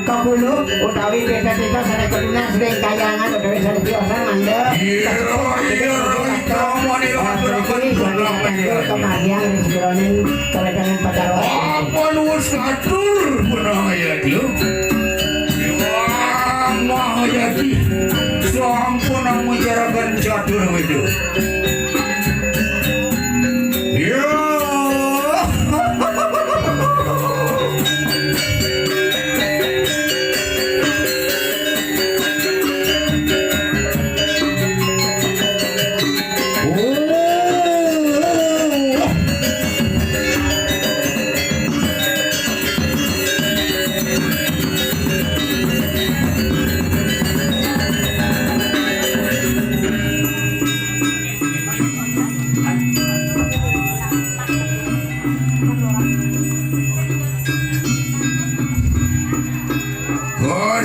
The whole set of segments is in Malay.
Kabulu utawi beda-beda sana keduna sering kayangan utawi sana biasa mandek kebahagiaan dari segeronin kewedangan pacarwan apa nuwun satur Mahayadi Mahayadi sampun menjarakan catur itu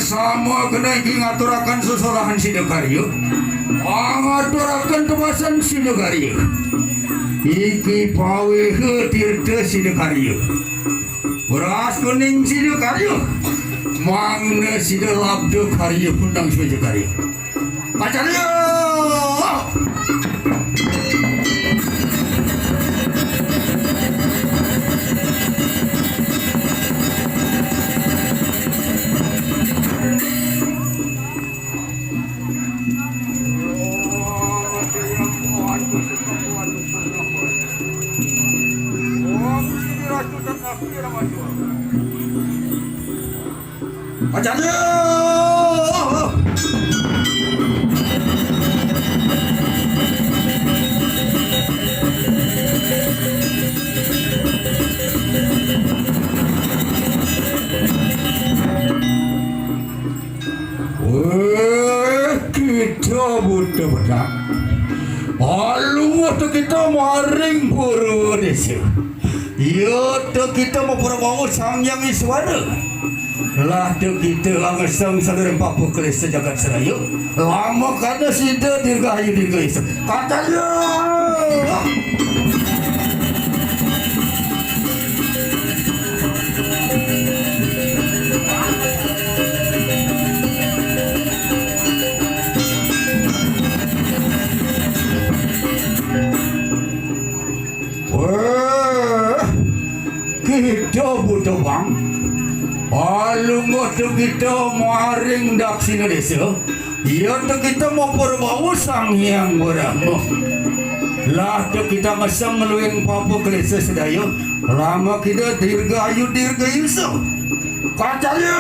sama kena ngaturakan sesolahan Sidokaryo ngaturakan kebasan Sidokaryo iki pawe tirta Sidokaryo beras kuning Sidokaryo mangna Sidolabdo Karyo pundang Sidokaryo pacaryo pacarnya kita butuh bedak alu waktu kita maring puru desa yaitu kita mau berbangun sang yang iswara lah tu kita langsung saudara Papu Kelis sejagat seraya lama kada sida dirgahayu dirgahayu katanya kita butuh bang alungo tu kita maring dak sini desa ia tu kita mau berbau sang yang beramu lah tu kita masang meluing Papu Kelis sedaya lama kita dirgahayu so katanya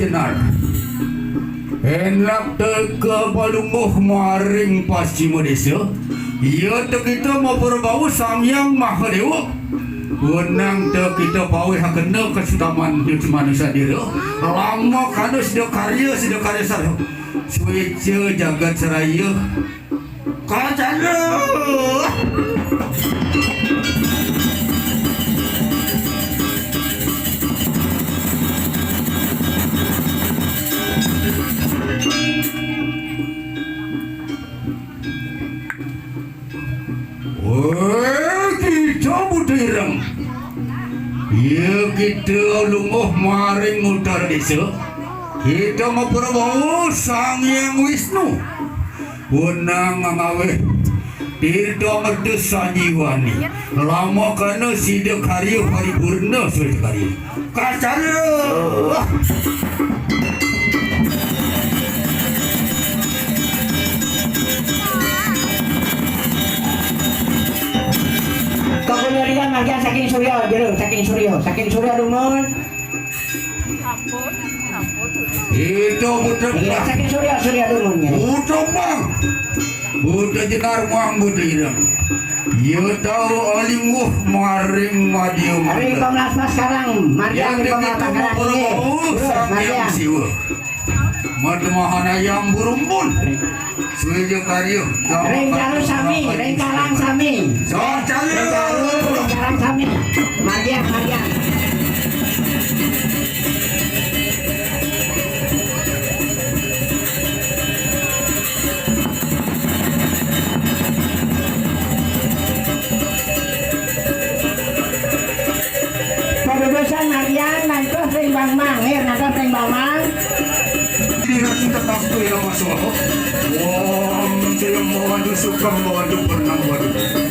jenar enak teka balunguh maring Paschima desa ia tu kita mau berbau sang yang Mahadewa wenang tu kita pawe hakena kesutaman di manusia diri lama kana sudah karya sarah suica jagat seraya kacana kita butirang ya kita lunguh maring utara desa kita mau berbau sang yang Wisnu wenang ngawe tirta merdu sanjiwani lama kana Sidokaryo paripurna Sidokaryo Kacara. Kemudian marga saking Suryo, jero saking Suryo lumun. Itu budak Iya, bang. saking Suryo lumun ya. Budak bang. Budak jenar muang budak jenar. Ya tahu alimwuh maring madium. Hari Komnas sekarang, marga Yang hari Komnas begitu sekarang ini. berbau sang Marga. yang siwa. Madmahan ayam burumbun. Suja karyo. Ring Jalu Sami, Ring Kalang Sami. Sang Ring Jalu, Ring Kalang Sami. Marga. Pedudusan Marian, nantos Ring Bang Mang, nantos Ring Bang Mang. Tidak kita takut ya masalah. Wong saya mau adu suka mau adu pernah baru.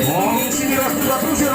Wong sini ratu ratu sih